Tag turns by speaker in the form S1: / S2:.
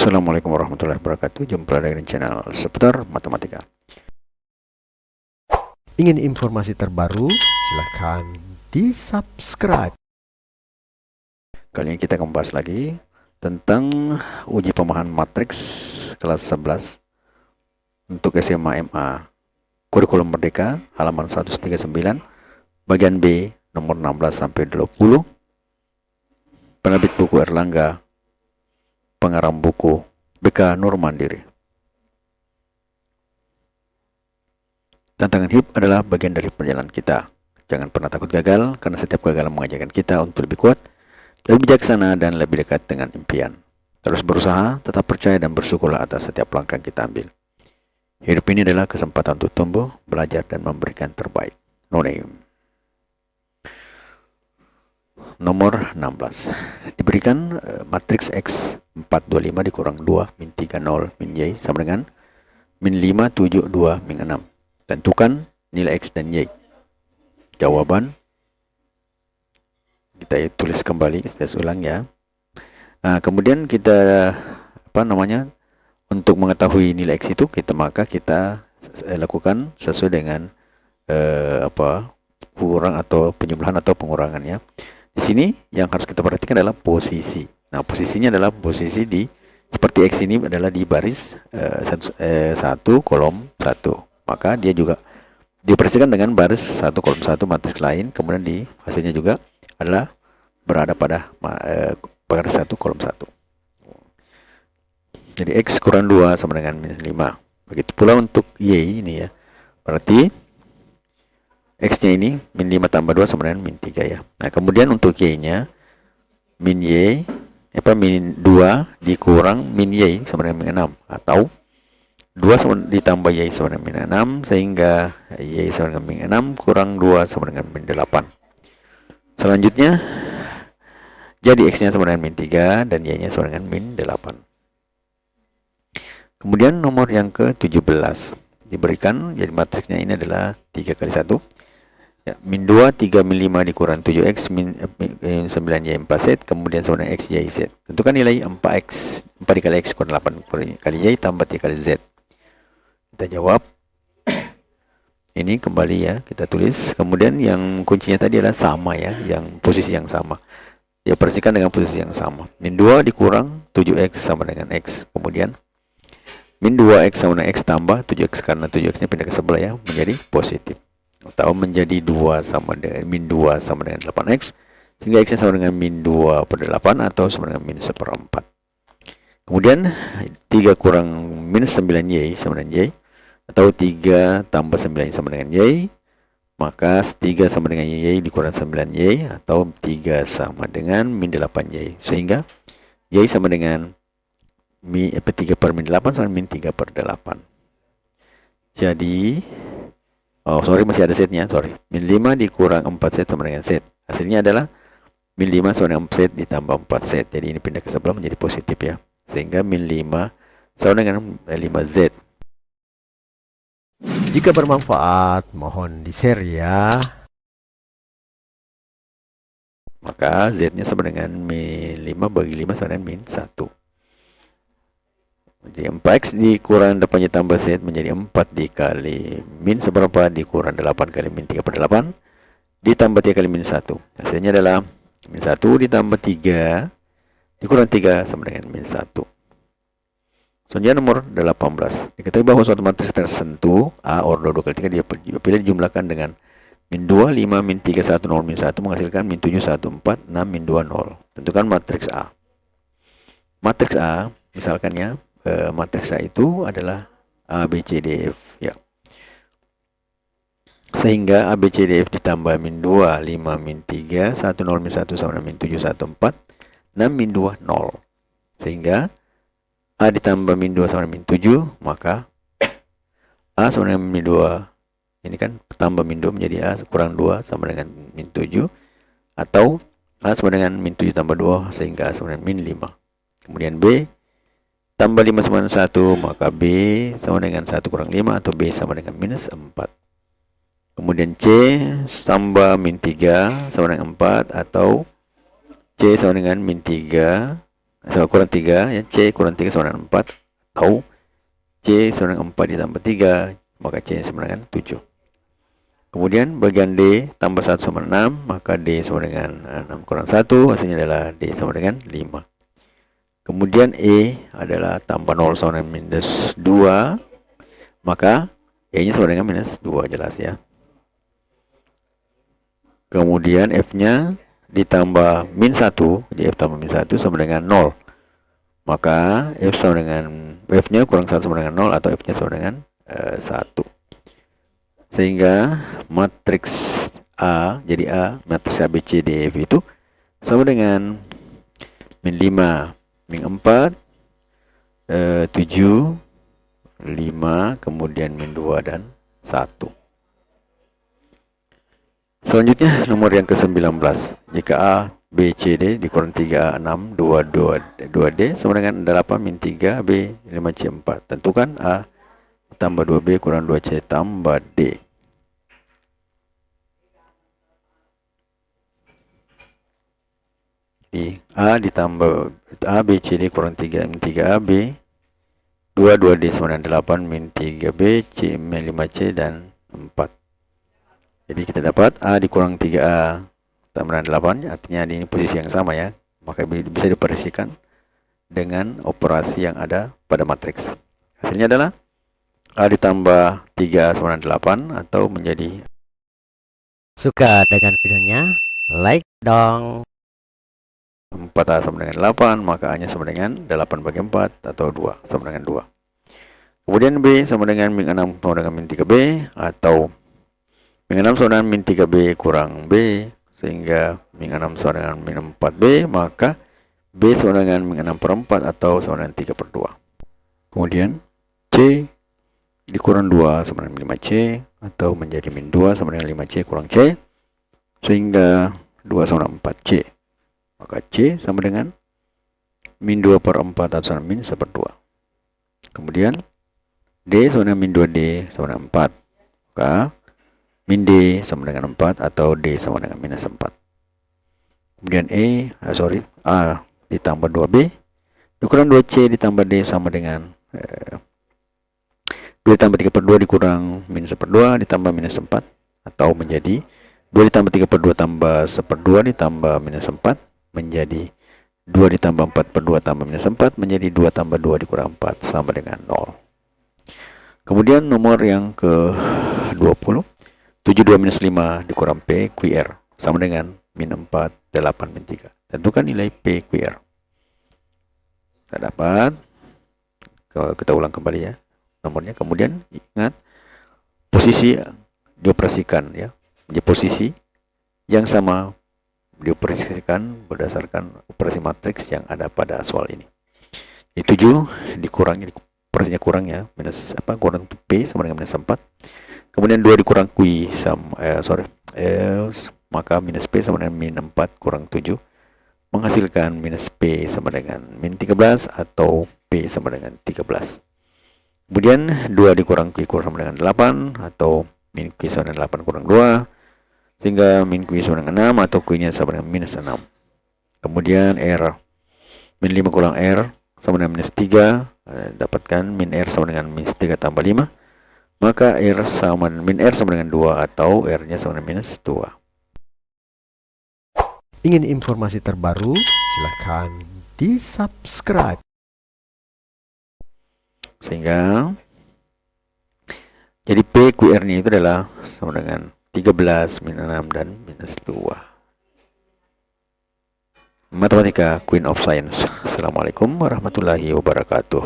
S1: Assalamualaikum warahmatullahi wabarakatuh. Jumpa lagi di channel seputar matematika.
S2: Ingin informasi terbaru? Silahkan di subscribe.
S1: Kali ini kita akan membahas lagi tentang uji pemahaman matriks kelas 11 untuk SMA MA Kurikulum Merdeka halaman 139 bagian B nomor 16 sampai 20. Penerbit buku Erlangga, pengarang buku BK Nur Mandiri. Tantangan hidup adalah bagian dari perjalanan kita. Jangan pernah takut gagal, karena setiap kegagalan mengajarkan kita untuk lebih kuat, lebih bijaksana, dan lebih dekat dengan impian. Terus berusaha, tetap percaya, dan bersyukurlah atas setiap langkah yang kita ambil. Hidup ini adalah kesempatan untuk tumbuh, belajar, dan memberikan terbaik. No name. Nomor 16. Diberikan matriks X 425 dikurang 2 min 30 min Y sama dengan min 5 7 2 min 6. Tentukan nilai X dan Y. Jawaban kita tulis kembali, saya ulang ya. Nah, kemudian kita untuk mengetahui nilai X itu maka kita lakukan sesuai dengan kurang atau penjumlahan atau pengurangannya. Di sini yang harus kita perhatikan adalah posisi. Nah, posisinya adalah posisi di seperti X ini adalah di baris 1 kolom 1. Maka dia juga diperhatikan dengan baris 1 kolom 1 matriks lain. Kemudian di hasilnya juga adalah berada pada baris 1 kolom 1. Jadi X kurang 2 sama dengan min 5. Begitu pula untuk Y ini ya. Berarti X-nya ini min 5 tambah 2 sama dengan min 3 ya. Nah, kemudian untuk Y-nya min 2 dikurang min Y sama dengan min 6, atau 2 sama ditambah Y sama dengan min 6, sehingga Y sama dengan min 6 kurang 2 sama dengan min 8. Selanjutnya jadi X-nya sama dengan min 3 dan Y-nya sama dengan min 8. Kemudian nomor yang ke-17 diberikan, jadi matriksnya ini adalah 3 kali 1 ya, min 2 3 min 5 dikurang 7X min 9Y 4Z, kemudian sama dengan X Y Z. Tentukan nilai 4X 4 dikali X kurang 8 kali Y tambah 3 kali Z. Kita jawab ini kembali ya, kita tulis. Kemudian yang kuncinya tadi adalah sama ya, yang posisi yang sama ya, perhatikan dengan posisi yang sama. Min 2 dikurang 7X sama dengan X, kemudian min 2X sama dengan X tambah 7X, karena 7X nya pindah ke sebelah ya, menjadi positif, atau menjadi 2 sama dengan min 2 sama dengan 8X, sehingga X nya sama dengan min 2 per 8 atau sama dengan min 1/4. Kemudian 3 kurang min 9Y sama dengan Y, atau 3 tambah 9 sama dengan Y, maka 3 sama dengan Y dikurang 9Y, atau 3 sama dengan min 8Y, sehingga Y sama dengan 3 per min 8 sama min 3 per 8. Jadi masih ada setnya, min 5 dikurang 4Z sama dengan Z. Hasilnya adalah min 5 sama dengan 4Z ditambah 4Z. Jadi ini pindah ke sebelah menjadi positif ya, sehingga min 5 sama dengan 5Z.
S2: Jika bermanfaat, mohon di-share ya.
S1: Maka Z-nya sama dengan min 5 bagi 5 sama dengan min 1. Jadi 4X dikurang 8 tambah Z menjadi 4 dikali min 1/4 dikurang 8 kali min 3 per 8 ditambah 3 kali min 1. Hasilnya adalah min 1 ditambah 3 dikurang 3 sama dengan min 1. Selanjutnya nomor 18. Diketahui bahwa suatu matriks tertentu A ordo 2 kali 3 dipilih dijumlahkan dengan min 2, 5, min 3, 1, 0, min 1 menghasilkan min 7, 1, 4, 6, min 2, 0. Tentukan matriks A. Matriks A, misalkan ya, matriks A itu adalah A, B, C, D, F ya. Sehingga A, B, C, D, F ditambah min 2, 5, min 3, 1, 0, min 1 sama dengan min 7, 1, 4, 6, min 2, 0. Sehingga A ditambah min 2 sama dengan min 7, maka A sama dengan min 2, ini kan tambah min 2 menjadi A kurang 2 sama dengan min 7, atau A sama dengan min 7 tambah 2 sehingga A sama dengan min 5. Kemudian B tambah 5 sama dengan 1, maka B sama dengan 1 kurang 5 atau B sama dengan minus 4. Kemudian C tambah min 3 sama dengan 4, atau C sama dengan min 3 So, kurang 3 ya, C kurang 3 sama dengan 4, atau C sama dengan 4 ditambah 3, maka C sama dengan 7. Kemudian bagian D tambah 1 sama 6, maka D sama dengan 6 kurang 1, hasilnya adalah D sama dengan 5. Kemudian E adalah tambah 0 sama dengan minus 2, maka E-nya sama dengan minus 2, jelas ya. Kemudian F-nya ditambah min 1, jadi F tambah min 1 sama dengan 0. Maka F sama dengan F-nya kurang 1 sama dengan 0, atau F-nya sama dengan 1. Sehingga matriks A, jadi A, matriks A, B, C, D, F itu sama dengan min 5, min 4, 7, 5, kemudian min 2 dan 1. Selanjutnya nomor yang ke-19. Jika A, B, C, D dikurang 3A, 6, 2D sama dengan 8 min 3B, 5C, 4. Tentukan A tambah 2B kurang 2C tambah D. Jadi A ditambah A, B, C, D kurang 3 min 3AB, 2D sama dengan 8 min 3B, C min 5C dan 4. Jadi kita dapat A dikurang 3A tambah dengan 8, artinya ini posisi yang sama ya. Maka bisa dioperasikan dengan operasi yang ada pada matriks. Hasilnya adalah A ditambah 3 sama dengan 8, atau menjadi
S2: Suka dengan videonya? Like dong.
S1: 4A sama dengan 8, maka A-nya sama dengan 8 bagi 4, atau 2 sama dengan 2. Kemudian B sama dengan min 6 sama dengan min 3B, atau min 6 sama dengan min 3B kurang B, sehingga min 6 sama dengan min 4B, maka B sama dengan min 6 per 4, atau sama dengan 3 per 2. Kemudian C dikurang 2 sama dengan 5C, atau menjadi min 2 sama dengan 5C kurang C, sehingga 2 sama dengan 4C. Maka C sama dengan min 2 per 4, atau sama min 1 per 2. Kemudian D sama dengan min 2D sama dengan 4. Maka min D sama dengan 4, atau D sama dengan minus 4. Kemudian A ditambah 2B dikurang 2C ditambah D sama dengan 2 ditambah 3 per 2 dikurang minus 1 per 2 ditambah minus 4, atau menjadi 2 ditambah 3 per 2 tambah 1 per 2 ditambah minus 4, menjadi 2 ditambah 4 per 2 tambah minus 4, menjadi 2 tambah 2 dikurang 4 sama dengan 0. Kemudian nomor yang ke-20, 72 minus 5 dikurang P QR sama dengan min 4, 8, min 3. Tentukan nilai P QR. Kita dapat, kita ulang kembali ya nomornya. Kemudian ingat posisi dioperasikan ya, menjadi posisi yang sama dioperasikan berdasarkan operasi matriks yang ada pada soal ini. Jadi 7 dikurangi, operasinya kurang ya, kurang P sama dengan minus 4. Kemudian 2 dikurang Q sama maka minus P sama dengan min 4 kurang 7, menghasilkan minus P sama dengan min 13, atau P sama dengan 13. Kemudian 2 dikurang Q sama dengan 8, atau min Q sama dengan 8 kurang 2, sehingga min Q sama dengan 6, atau Q-nya sama dengan minus 6. Kemudian R, min 5 kurang R sama dengan minus 3, dapatkan min R sama dengan minus 3 tambah 5, maka min R sama dengan 2, atau R-nya sama dengan minus 2.
S2: Ingin informasi terbaru? Silahkan di subscribe.
S1: Sehingga jadi P QR-nya itu adalah sama dengan 13, min 6, dan minus 2. Matematika Queen of Science. Assalamualaikum warahmatullahi wabarakatuh.